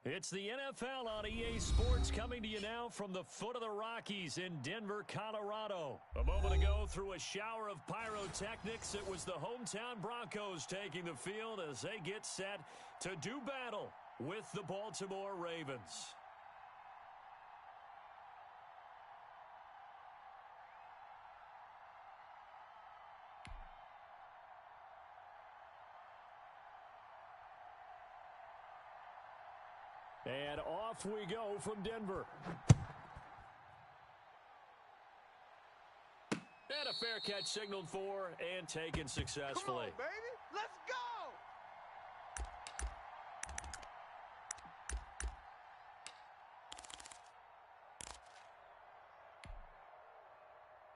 It's the NFL on EA Sports coming to you now from the foot of the Rockies in Denver, Colorado. A moment ago, through a shower of pyrotechnics, it was the hometown Broncos taking the field as they get set to do battle with the Baltimore Ravens. And off we go from Denver. And a fair catch signaled for and taken successfully. Come on, baby. Let's go!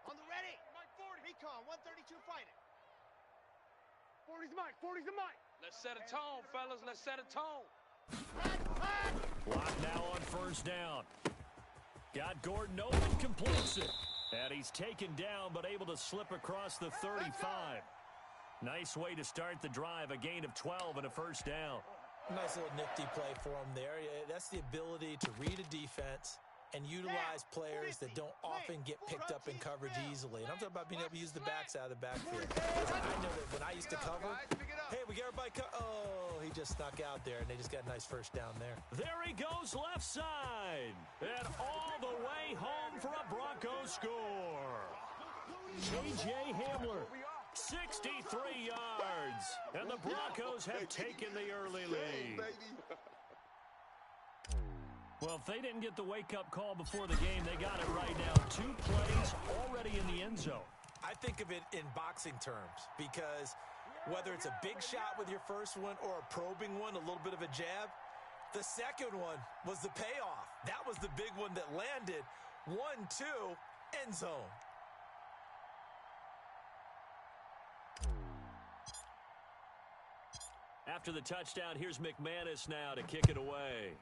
On the ready. Mike 40. Recon 132 fighting. 40's Mike. 40's the Mike. Let's set a tone, fellas. Let's set a tone. Block now on first down. Got Gordon open, completes it. And he's taken down, but able to slip across the 35. Nice way to start the drive, a gain of 12 and a first down. Nice little nifty play for him there. That's the ability to read a defense and utilize players that don't often get picked up in coverage easily. And I'm talking about being able to use the backs out of the backfield. I know that when I used to cover, hey, we got everybody oh, he just snuck out there, and they just got a nice first down there. There he goes left side. And all the way home for a Broncos score. J.J. Hamler, 63 yards. And the Broncos have taken the early lead. Well, if they didn't get the wake-up call before the game, they got it right now. 2 plays already in the end zone. I think of it in boxing terms because whether it's a big shot with your first one or a probing one, a little bit of a jab, the second one was the payoff. That was the big one that landed. 1-2, end zone. After the touchdown, here's McManus now to kick it away.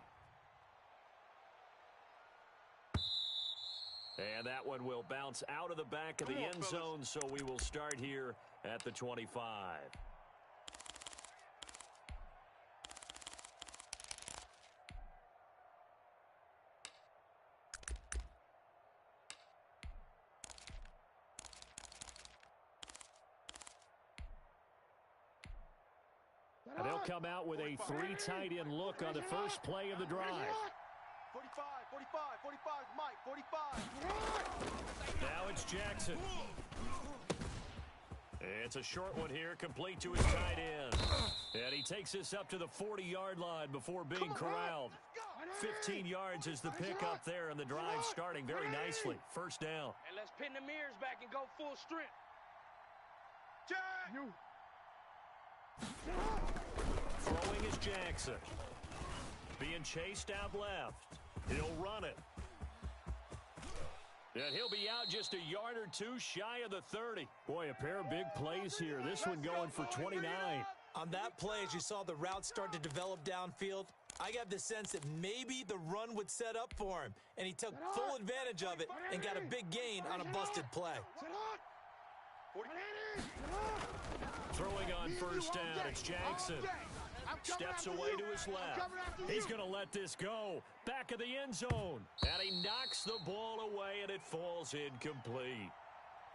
And that one will bounce out of the back of the end zone, so we will start here at the 25. And they'll come out with a 3 tight end look on the first play of the drive. 45, 45, 45, Mike, 45. Now it's Jackson. It's a short one here, complete to his tight end. And he takes this up to the 40-yard line before being corralled. 15 yards is the pickup there, and the drive starting very nicely. First down. And let's pin the mirrors back and go full strength. Throwing is Jackson. Being chased out left. He'll run it. And he'll be out just a yard or two shy of the 30. Boy, a pair of big plays here. This one going for 29. On that play, as you saw the route start to develop downfield, I got the sense that maybe the run would set up for him. And he took full advantage of it and got a big gain on a busted play. Throwing on first down, it's Jackson. Steps away to his left. He's going to let this go. Back of the end zone. And he knocks the ball away, and it falls incomplete.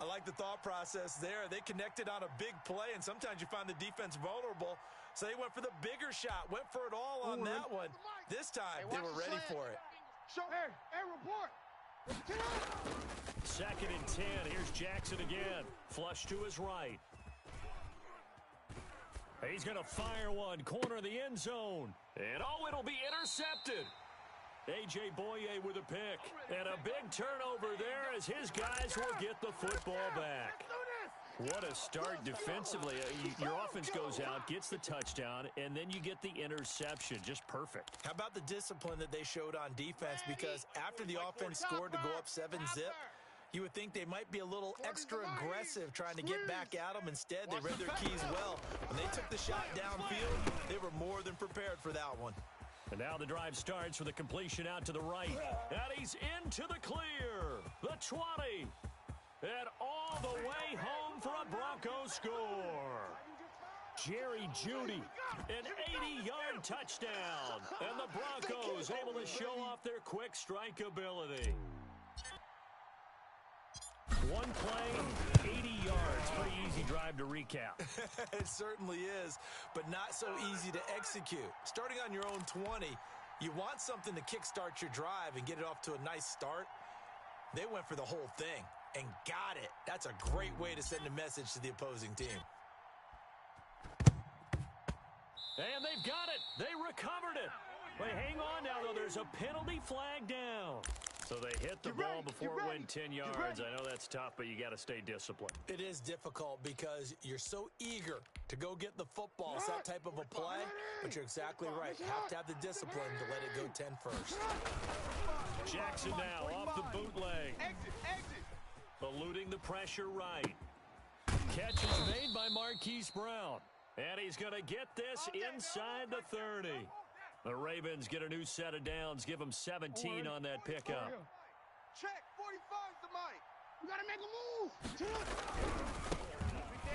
I like the thought process there. They connected on a big play, and sometimes you find the defense vulnerable. So they went for the bigger shot, went for it all on that one. This time, they were ready for it. Hey, report. 2nd and 10. Here's Jackson again. Flush to his right. He's going to fire one, corner of the end zone. And, it'll be intercepted. A.J. Boye with a pick. And a big turnover there as his guys will get the football back. What a start defensively. Your offense goes out, gets the touchdown, and then you get the interception. Just perfect. How about the discipline that they showed on defense? Because after the offense scored to go up 7-zip, you would think they might be a little extra aggressive trying to get back at them. Instead, they read their keys well. When they took the shot downfield, they were more than prepared for that one. And now the drive starts with a completion out to the right. And he's into the clear. The 20. And all the way home for a Broncos score. Jerry Jeudy, an 80-yard touchdown. And the Broncos able to show off their quick strike ability. One play, 80 yards. Pretty easy drive to recap. It certainly is, but not so easy to execute. Starting on your own 20, you want something to kickstart your drive and get it off to a nice start. They went for the whole thing and got it. That's a great way to send a message to the opposing team. And they've got it. They recovered it. Wait, hang on now, though. There's a penalty flag down. So they hit the ball before it went 10 yards. I know that's tough, but you got to stay disciplined. It is difficult because you're so eager to go get the football. It's that type of a play, but you're exactly right. You have to have the discipline to let it go 10 first. Jackson now off the bootleg. Eluding the pressure right. Catch is made by Marquise Brown. And he's going to get this inside the 30. The Ravens get a new set of downs. Give them 17 on that pickup. Check, 45's the mic. We got to make a move.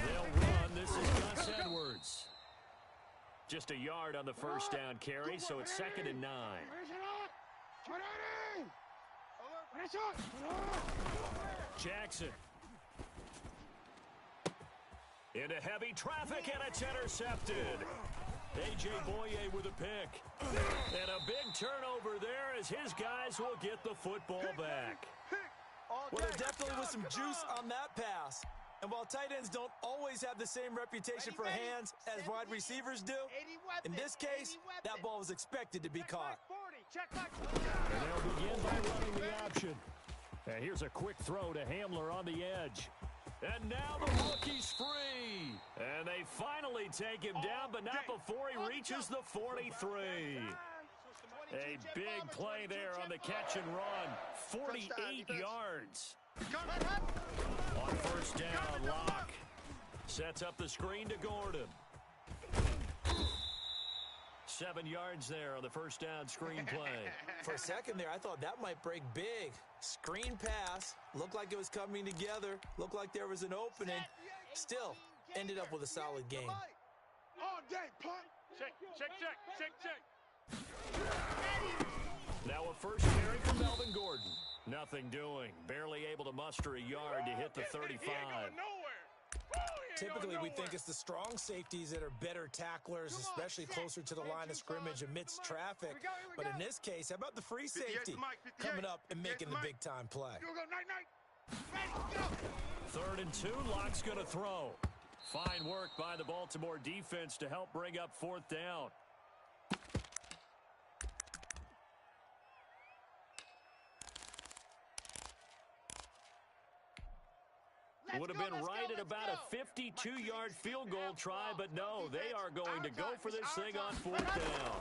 They'll run. This is Gus Edwards. Just a yard on the first down carry, so it's 2nd and 9. Jackson. Into heavy traffic, and it's intercepted. A.J. Boye with a pick. And a big turnover there as his guys will get the football back. Well, there definitely was some juice on that pass. And while tight ends don't always have the same reputation for hands as wide receivers do, in this case, that ball was expected to be caught. And they'll begin by running the option. And here's a quick throw to Hamler on the edge. And now the rookie's free. And they finally take him down, but not before he reaches the 43. A big play there on the catch and run. 48 yards. On first down, Locke sets up the screen to Gordon. 7 yards there on the first down screen play. For a second there, I thought that might break big. Screen pass. Looked like it was coming together. Looked like there was an opening. Still, ended up with a solid game. All day, punt. Check. Now a first carry from Melvin Gordon. Nothing doing. Barely able to muster a yard to hit the 35. Typically, we think it's the strong safeties that are better tacklers, especially closer to the line of scrimmage amidst traffic. But in this case, how about the free safety coming up and making the big-time play? 3rd and 2, Locke's going to throw. Fine work by the Baltimore defense to help bring up 4th down. Would have been right at about a 52-yard field goal try, but no, they are going to go for this thing on 4th down.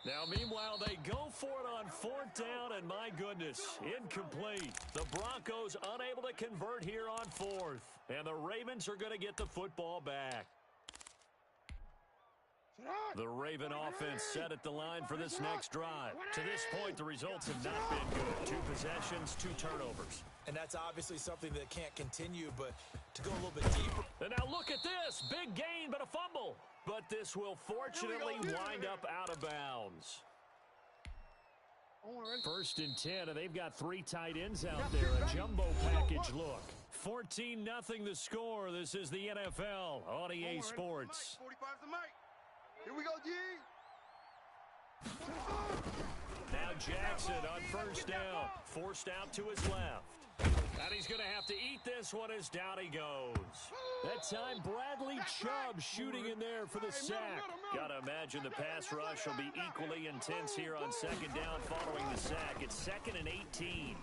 Now, meanwhile, they go for it on 4th down, and my goodness, incomplete. The Broncos unable to convert here on 4th, and the Ravens are going to get the football back. The Raven offense set at the line for this next drive. To this point, the results have not been good. 2 possessions, 2 turnovers. And that's obviously something that can't continue, but to go a little bit deeper. And now look at this. Big gain, but a fumble. But this will fortunately wind up out of bounds. 1st and 10, and they've got 3 tight ends out there. A jumbo package look. 14-0 the score. This is the NFL on EA Sports. 45's the mic. Here we go, G. Now Jackson on first down. Forced out to his left. And he's going to have to eat this one as down he goes. That time, Bradley Chubb shooting in there for the sack. Got to imagine the pass rush will be equally intense here on 2nd down following the sack. It's 2nd and 18.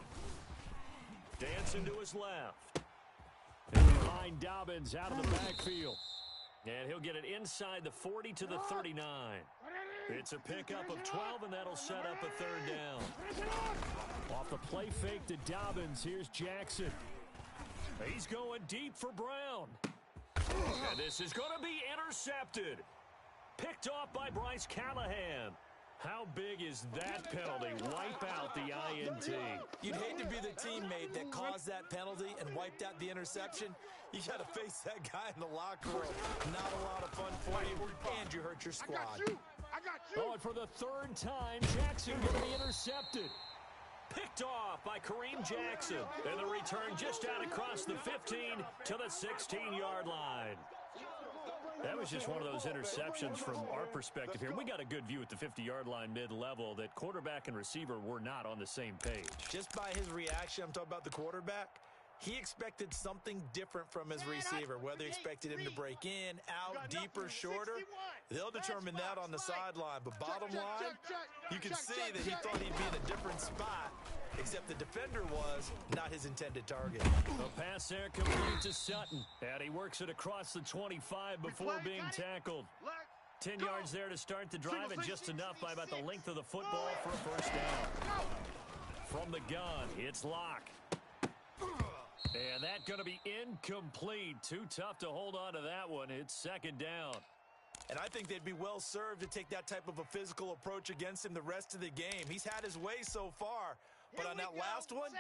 Dancing to his left. And behind Dobbins out of the backfield. And he'll get it inside the 40 to the 39. It's a pickup of 12, and that'll set up a 3rd down. Off the play fake to Dobbins, here's Jackson. He's going deep for Brown. And this is going to be intercepted. Picked off by Bryce Callahan. How big is that penalty? Wipe out the INT. You'd hate to be the teammate that caused that penalty and wiped out the interception. You got to face that guy in the locker room. Not a lot of fun for you, and you hurt your squad. I got you. Oh, and for the third time, Jackson going to be intercepted. Picked off by Kareem Jackson. And the return just out across the 15 to the 16-yard line. That was just one of those interceptions from our perspective here. We got a good view at the 50-yard line mid-level that quarterback and receiver were not on the same page. Just by his reaction, I'm talking about the quarterback, he expected something different from his receiver, whether he expected him to break in, out, deeper, shorter. They'll determine that on the sideline. But bottom line, you can see that he thought he'd be in a different spot, except the defender was not his intended target. The pass there complete to Sutton, and he works it across the 25 before being tackled. 10 yards there to start the drive, and just enough by about the length of the football for a first down. From the gun, it's Locke. And that's going to be incomplete. Too tough to hold on to that one. It's second down. And I think they'd be well served to take that type of a physical approach against him the rest of the game. He's had his way so far, but on that last one,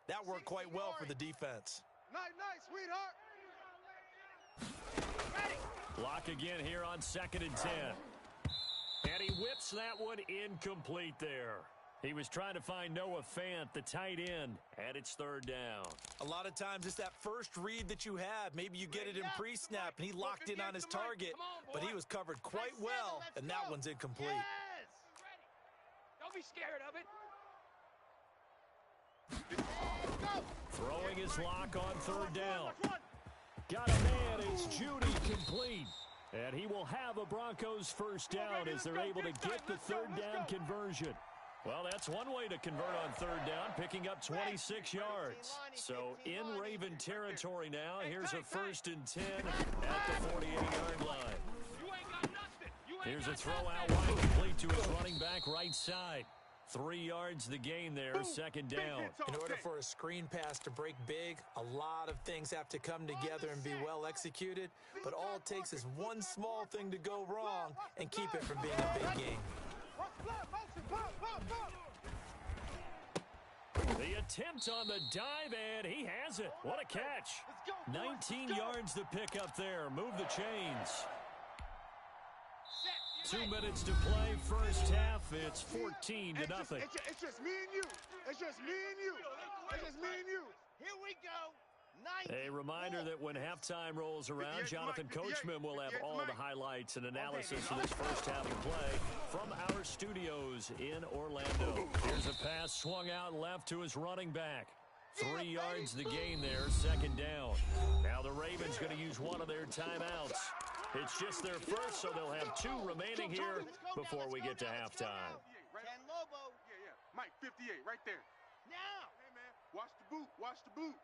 that worked quite well for the defense. Nice, sweetheart. Lock again here on 2nd and 10. And he whips that one incomplete there. He was trying to find Noah Fant, the tight end, and it's third down. A lot of times it's that first read that you have. Maybe you get it in pre-snap, and he locked in on his target, but he was covered quite well, and that one's incomplete. Yes. Don't be scared of it. Throwing his Lock on third down. Got a man, it's Judy complete. And he will have a Broncos first down as they're able to get the third down conversion. Well, that's one way to convert on third down, picking up 26 yards. So in Raven territory now, here's a 1st and 10 at the 48-yard line. Here's a throw out wide, complete to his running back right side. 3 yards the gain there, second down. In order for a screen pass to break big, a lot of things have to come together and be well executed. But all it takes is one small thing to go wrong and keep it from being a big game. The attempt on the dive, and he has it. What a catch. 19 yards to pick up there. Move the chains. 2 minutes to play, first half. It's 14-0. It's just me and you. It's just me and you. It's just me and you. Here we go. A reminder that when halftime rolls around, Jonathan Coachman will have all the highlights and analysis of this first half of play from our studios in Orlando. Here's a pass swung out left to his running back. 3 yards the gain there, second down. Now the Ravens going to use one of their timeouts. It's just their first, so they'll have 2 remaining here before we get to halftime. Ken Lobo. Yeah. Mike, 58, right there. Now. Hey, man, watch the boot.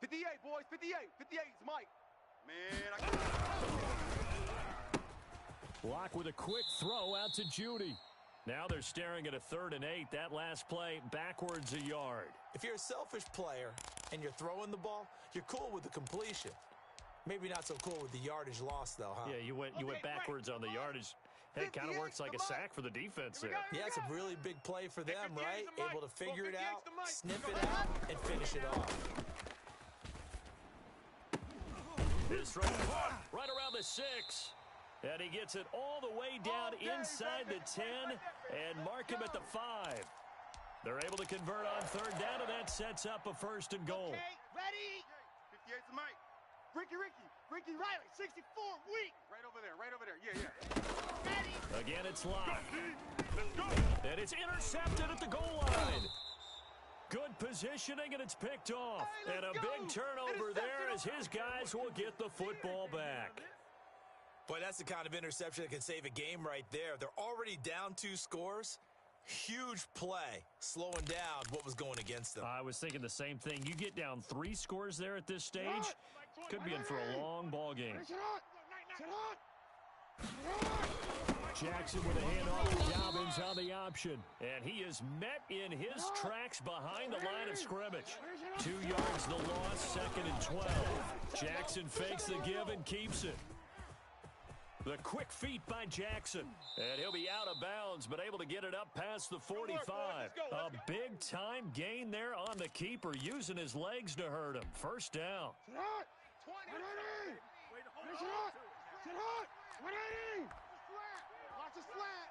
58, boys, 58. 58 is Mike. Man, Lock with a quick throw out to Judy. Now they're staring at a 3rd and 8. That last play backwards a yard. If you're a selfish player and you're throwing the ball, you're cool with the completion. Maybe not so cool with the yardage loss, though, huh? Yeah, you went backwards on the yardage. Hey, it kind of works like a sack for the defense there. Yeah, it's a really big play for them, right? Able to figure it out, sniff it out, and finish it off. His throw right around the 6. And he gets it all the way down inside the 10 and mark him at the 5. They're able to convert on third down, and that sets up a 1st and goal. Okay, ready? 58's Mike. Ricky Riley, 64, weak. Right over there. Yeah. Ready? Again, it's Locke. Let's go. And it's intercepted at the goal line. Good positioning, and it's picked off. And a big turnover there as his guys will get the football back. Boy, that's the kind of interception that can save a game right there. They're already down 2 scores. Huge play, slowing down what was going against them. I was thinking the same thing. You get down 3 scores there at this stage, could be in for a long ball game. Jackson with a handoff to Dobbins on the option. And he is met in his tracks behind the line of scrimmage. 2 yards the loss, 2nd and 12. Jackson fakes the give and keeps it. The quick feet by Jackson. And he'll be out of bounds, but able to get it up past the 45. A big-time gain there on the keeper, using his legs to hurt him. First down. Sit hot. 180. Sit hot. Sit hot. 180. Watch the slat.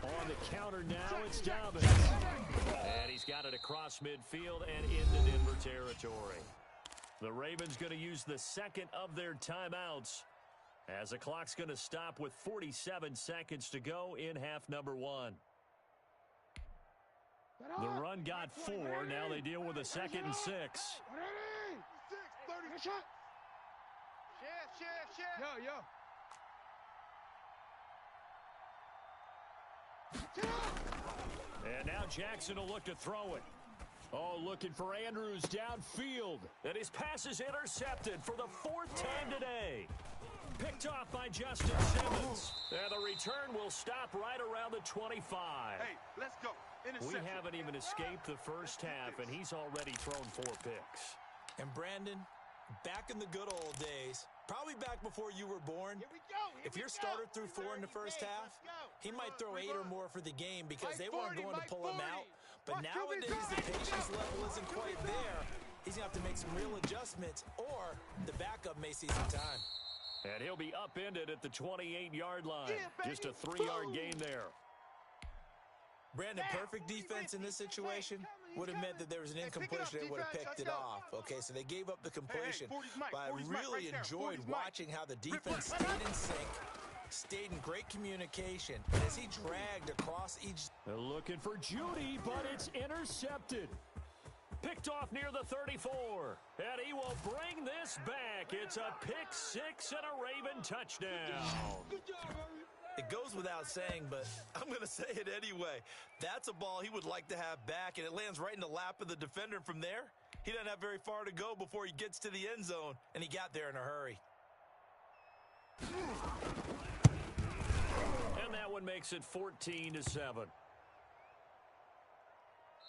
On the counter now, it's Dobbins. And he's got it across midfield and into Denver territory. The Ravens going to use the second of their timeouts as the clock's going to stop with 47 seconds to go in half number 1. The run got 4. Now they deal with a 2nd and 6. Shift. Yo. And now Jackson will look to throw it. Oh, looking for Andrews downfield. And his pass is intercepted for the 4th time today. Picked off by Justin Simmons. And the return will stop right around the 25. Hey, let's go. We haven't even escaped the first half, and he's already thrown 4 picks. And Brandon, back in the good old days, probably back before you were born, if your starter threw 4 in the first half, he might throw 8 or more for the game because they weren't going to pull him out. But nowadays, the patience level isn't quite there. He's going to have to make some real adjustments, or the backup may see some time. And he'll be upended at the 28-yard line. Just a 3-yard gain there. Brandon, perfect defense in this situation would have meant that there was an incompletion that would have picked it off. Okay, so they gave up the completion. But I really enjoyed watching how the defense stayed in sync, stayed in great communication, and as he dragged across each... They're looking for Judy, but it's intercepted. Picked off near the 34. And he will bring this back. It's a pick 6 and a Raven touchdown. Good job, Raven. It goes without saying, but I'm going to say it anyway. That's a ball he would like to have back, and it lands right in the lap of the defender. From there, he doesn't have very far to go before he gets to the end zone, and he got there in a hurry. And that one makes it 14-7.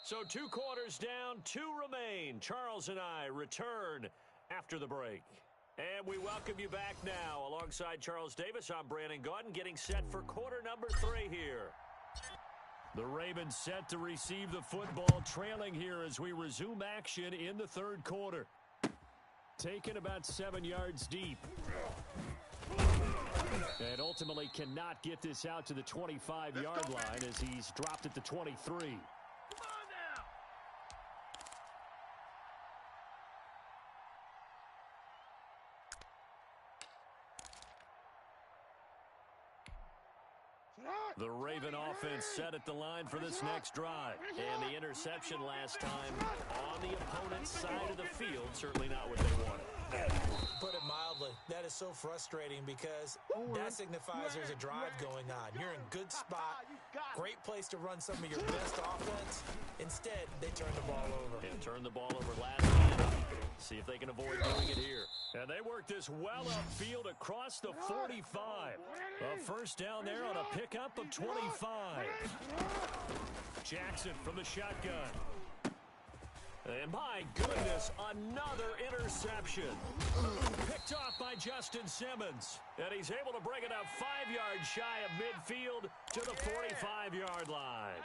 So 2 quarters down, 2 remain. Charles and I return after the break. And we welcome you back now. Alongside Charles Davis, I'm Brandon Gaudin, getting set for quarter number 3 here. The Ravens set to receive the football, trailing here as we resume action in the 3rd quarter. Taken about 7 yards deep. And ultimately cannot get this out to the 25-yard line as he's dropped at the 23. The Raven offense set at the line for this next drive. And the interception last time on the opponent's side of the field, certainly not what they wanted. Put it mildly, that is so frustrating because that signifies there's a drive going on. You're in good spot, great place to run some of your best offense. Instead, they turn the ball over. And turn the ball over last time. See if they can avoid doing it here. And they work this well upfield across the 45. A first down there on a pickup of 25. Jackson from the shotgun. And my goodness, another interception. Picked off by Justin Simmons. And he's able to bring it up 5 yards shy of midfield to the 45-yard line.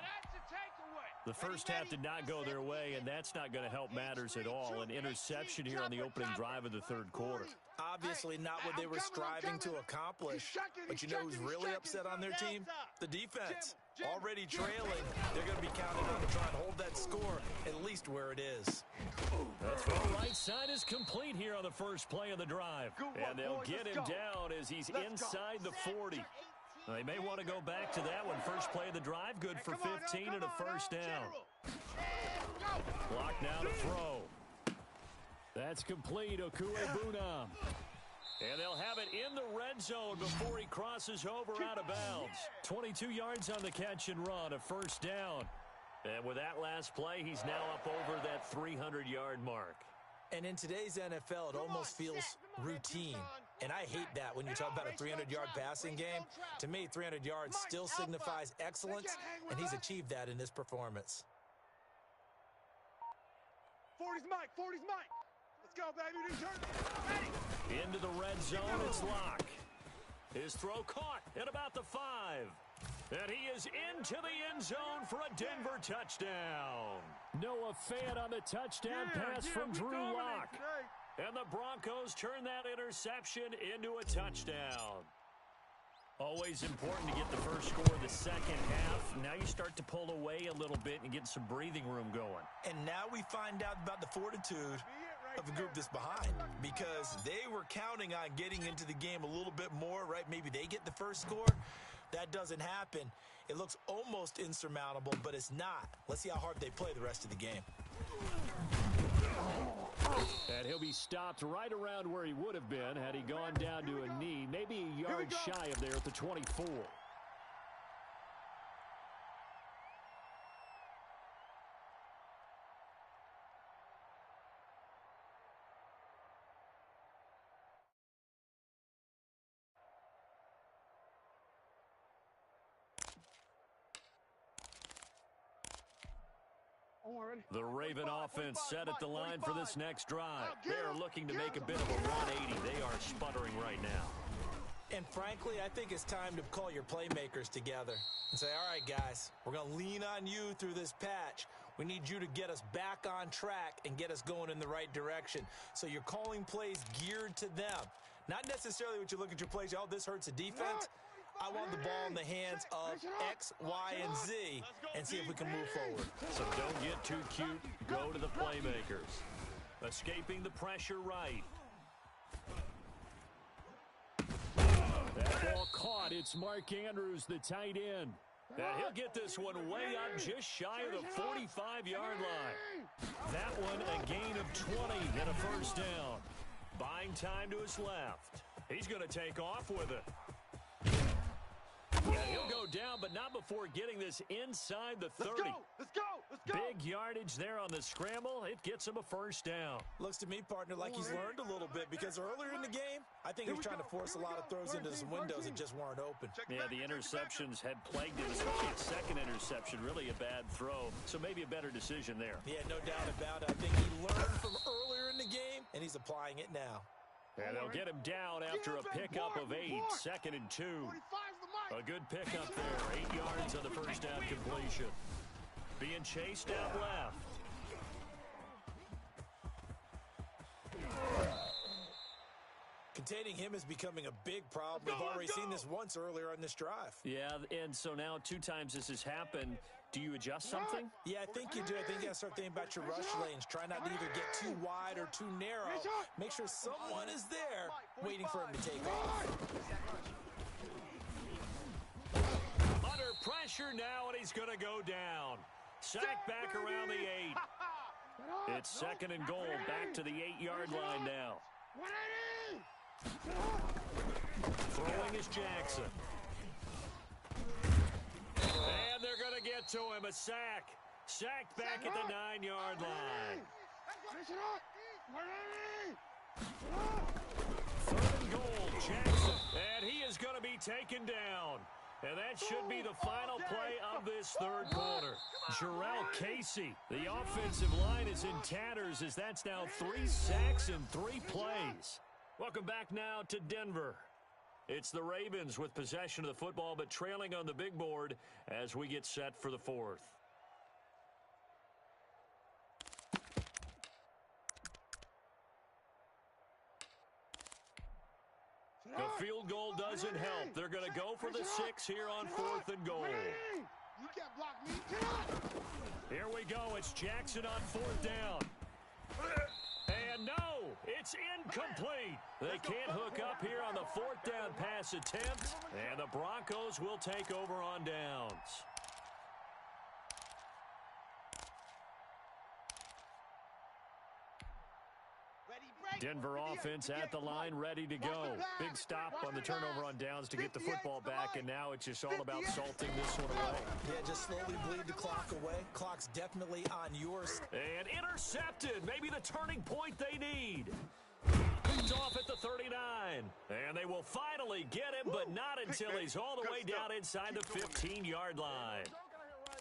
The first half did not go their way, and that's not going to help matters at all. An interception here on the opening drive of the 3rd quarter. Obviously not what they were striving to accomplish. But you know who's really upset on their team? The defense. Already trailing. They're going to be counted on to try and hold that score at least where it is. That's the right side is complete here on the first play of the drive. And they'll get him down as he's inside the 40. They may want to go back to that one. First play of the drive, good for 15 and a first down. Clock now to throw. That's complete, Okuebunam. And they'll have it in the red zone before he crosses over out of bounds. 22 yards on the catch and run, a first down. And with that last play, he's now up over that 300-yard mark. And in today's NFL, it almost feels routine. And I hate that when you talk about a 300-yard passing game. To me, 300 yards still signifies excellence, and he's achieved that in this performance. 40's Mike, 40's Mike. Let's go, baby. Return. Ready. Into the red zone, it's Locke. His throw caught at about the 5. And he is into the end zone for a Denver touchdown. Noah Fant on the touchdown pass from Drew Lock. And the Broncos turn that interception into a touchdown. Always important to get the first score of the second half. Now you start to pull away a little bit and get some breathing room going. And now we find out about the fortitude of the group that's behind, because they were counting on getting into the game a little bit more, right? Maybe they get the first score. That doesn't happen. It looks almost insurmountable, but it's not. Let's see how hard they play the rest of the game. And he'll be stopped right around where he would have been had he gone down to a knee, maybe a yard shy of there at the 24. The Raven offense set at the line for this next drive. They are looking to make a bit of a 180. They are sputtering right now. And frankly, I think it's time to call your playmakers together and say, all right, guys, we're going to lean on you through this patch. We need you to get us back on track and get us going in the right direction. So you're calling plays geared to them. Not necessarily what you look at your plays, oh, this hurts the defense. I want the ball in the hands of X, Y, and Z and see if we can move forward. So don't get too cute. Go to the playmakers. Escaping the pressure right. That ball caught. It's Mark Andrews, the tight end. And he'll get this one way up just shy of the 45-yard line. That one a gain of 20 and a first down. Buying time to his left. He's going to take off with it. Yeah, he'll go down, but not before getting this inside the 30. Let's go! Big yardage there on the scramble. It gets him a first down. Looks to me, partner, like he's learned a little bit, because earlier in the game, I think he was trying to force a lot of throws into some windows that just weren't open. Yeah, the interceptions had plagued him, especially a second interception. Really a bad throw, so maybe a better decision there. Yeah, no doubt about it. I think he learned from earlier in the game, and he's applying it now. And they'll get him down after a pickup of 8, 2nd and 2. A good pickup there, 8 yards on the first down completion. Being chased out left. Containing him is becoming a big problem. We've already seen this once earlier on this drive. Yeah, and so now 2 times this has happened. Do you adjust something? Yeah, I think you do. I think you got to start thinking about your rush lanes. Try not to either get too wide or too narrow. Make sure someone is there waiting for him to take off. Under pressure now, and he's going to go down. Sacked back around the 8. It's 2nd and goal, back to the 8-yard line now. Throwing is Jackson. And they're going to get to him, a sack. Sacked back at the 9-yard line. 3rd and goal, Jackson. And he is going to be taken down. And that should be the final play of this 3rd quarter. Jarrell Casey, the offensive line is in tatters as that's now 3 sacks in 3 plays. Welcome back now to Denver. It's the Ravens with possession of the football, but trailing on the big board as we get set for the 4th. The field goal doesn't help. They're going to go for the 6 here on 4th and goal. Here we go. It's Jackson on 4th down. And no, it's incomplete. They can't hook up here on the 4th down pass attempt. And the Broncos will take over on downs. Denver offense at the line, ready to go. Big stop on the turnover on downs to get the football back, and now it's just all about salting this one away. Yeah, just slowly bleed the clock away. Clock's definitely on yours. And intercepted. Maybe the turning point they need. He's off at the 39. And they will finally get him, but not until he's all the way down inside the 15-yard line.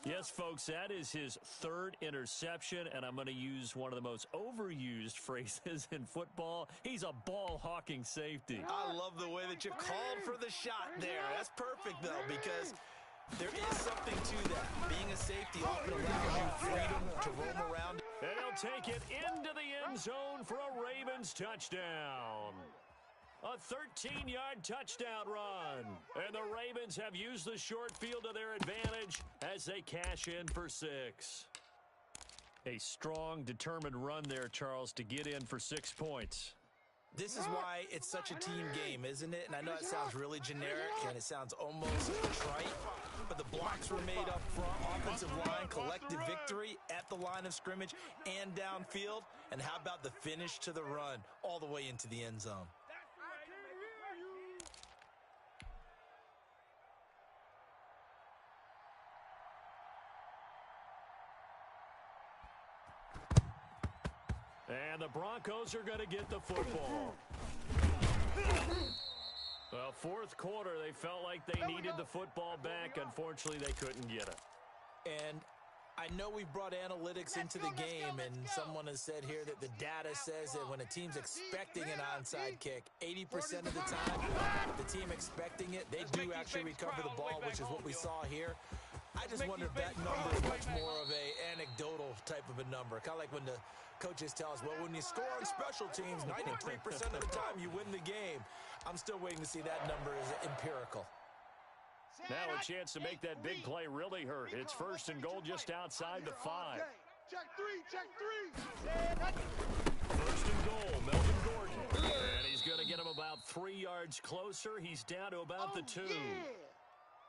Yes, folks, that is his third interception, and I'm going to use one of the most overused phrases in football. He's a ball-hawking safety. I love the way that you called for the shot there. That's perfect, though, because there is something to that. Being a safety often allows you freedom to roam around. And he'll take it into the end zone for a Ravens touchdown. A 13-yard touchdown run. And the Ravens have used the short field to their advantage as they cash in for 6. A strong, determined run there, Charles, to get in for 6 points. This is why it's such a team game, isn't it? And I know it sounds really generic and it sounds almost trite, but the blocks were made up front, offensive line, collective victory at the line of scrimmage and downfield. And how about the finish to the run all the way into the end zone? And the Broncos are going to get the football. Well, fourth quarter, they felt like they needed the football back. Unfortunately, they couldn't get it. And I know we've brought analytics into the game, and someone has said here that the data says that when a team's expecting an onside kick, 80% of the time, the team expecting it, they do actually recover the ball, which is what we saw here. I just wonder if that number is much more of a anecdotal type of a number. Kind of like when the coaches tell us, well, when you score on special teams, 93% of the time you win the game. I'm still waiting to see that number is empirical. Now a chance to make that big play really hurt. It's first and goal just outside the 5. Check three. First and goal, Melvin Gordon. And he's going to get him about 3 yards closer. He's down to about the 2.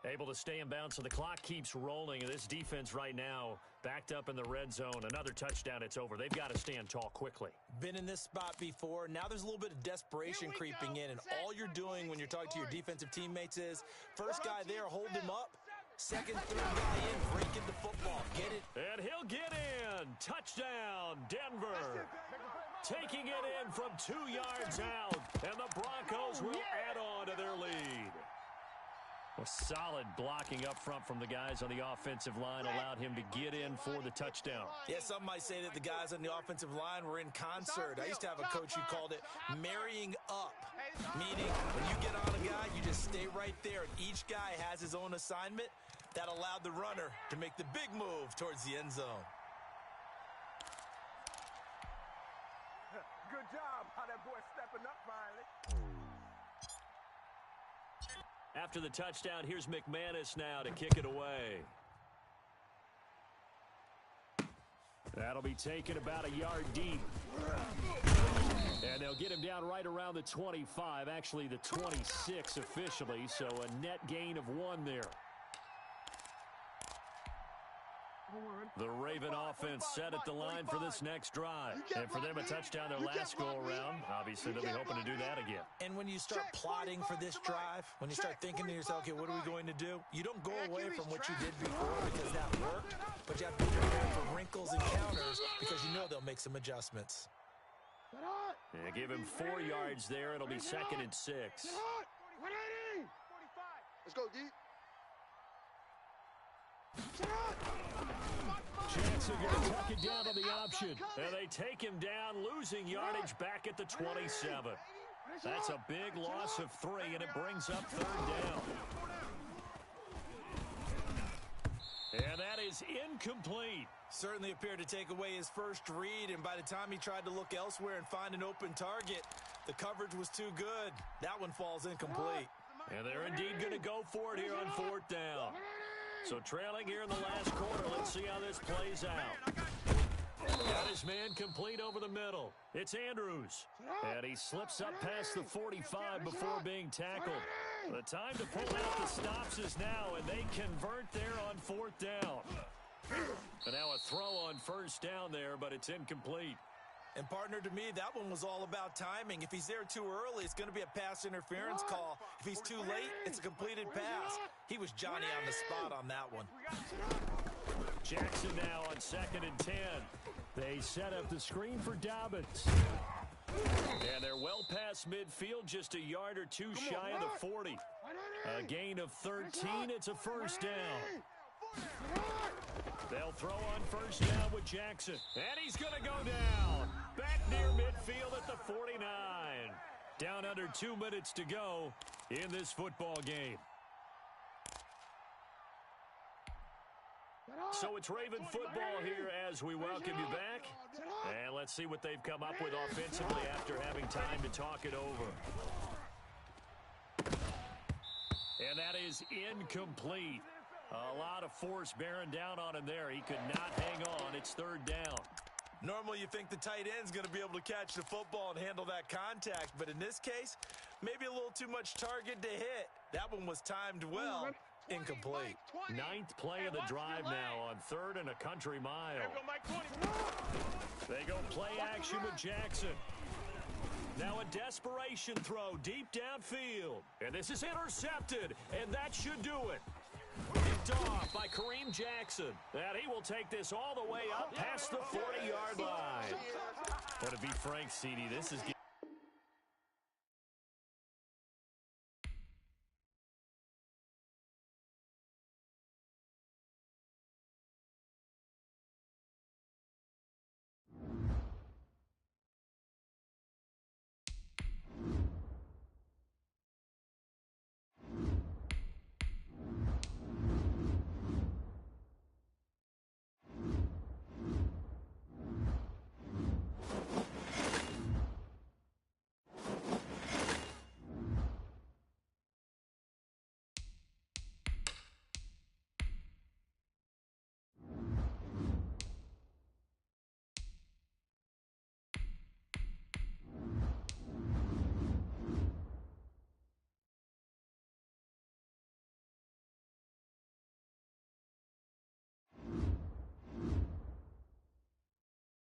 Able to stay in bounds, so the clock keeps rolling. And this defense right now backed up in the red zone. Another touchdown, it's over. They've got to stand tall quickly. Been in this spot before. Now there's a little bit of desperation creeping in. And all you're doing when you're talking to your defensive teammates is, first guy there, hold him up. Second, third guy in, breaking the football. Get it? And he'll get in. Touchdown, Denver. Taking it in from 2 yards out. And the Broncos will add on to their lead. A solid blocking up front from the guys on the offensive line allowed him to get in for the touchdown. Yeah, some might say that the guys on the offensive line were in concert. I used to have a coach who called it marrying up, meaning when you get on a guy, you just stay right there, and each guy has his own assignment. That allowed the runner to make the big move towards the end zone. Good job, how that boy stepping up finally. After the touchdown, here's McManus now to kick it away. That'll be taken about a yard deep. And they'll get him down right around the 25, actually the 26 officially, so a net gain of 1 there. The Raven offense set at the line for this next drive. And for them, a touchdown their last go-around. Obviously, they'll be hoping to do that again. And when you start plotting for this drive, when you start thinking to yourself, okay, what are we going to do? You don't go away from what you did before because that worked, but you have to be prepared for wrinkles and counters because you know they'll make some adjustments. Yeah, give him 4 yards there. It'll be second and 6. Let's go, D. Jackson going to tuck it down to the option. And they take him down, losing yardage back at the 27. That's a big loss of 3, and it brings up third down. And that is incomplete. Certainly appeared to take away his first read, and by the time he tried to look elsewhere and find an open target, the coverage was too good. That one falls incomplete. And they're indeed going to go for it here on fourth down. So trailing here in the last quarter, let's see how this plays out. Got his man complete over the middle. It's Andrews. And he slips up past the 45 before being tackled. The time to pull out the stops is now, and they convert there on fourth down. And now a throw on first down there, but it's incomplete. And partner, to me, that one was all about timing. If he's there too early, it's going to be a pass interference call. If he's too late, it's a completed pass. He was Johnny on the spot on that one. Jackson now on second and 10. They set up the screen for Dobbins. And they're well past midfield, just a yard or two shy of the 40. A gain of 13, it's a first down. They'll throw on first down with Jackson. And he's going to go down. Back near midfield at the 49. Down under 2 minutes to go in this football game. So it's Raven football here as we welcome you back. And let's see what they've come up with offensively after having time to talk it over. And that is incomplete. A lot of force bearing down on him there. He could not hang on. It's third down. Normally you think the tight end's going to be able to catch the football and handle that contact, but in this case, maybe a little too much target to hit. That one was timed well. Incomplete. Ninth play of the drive now on third and a country mile. They go play action with Jackson. Now a desperation throw deep downfield. And this is intercepted, and that should do it. Picked off by Kareem Jackson. And he will take this all the way up past the 40-yard line. But to be frank, CD, this is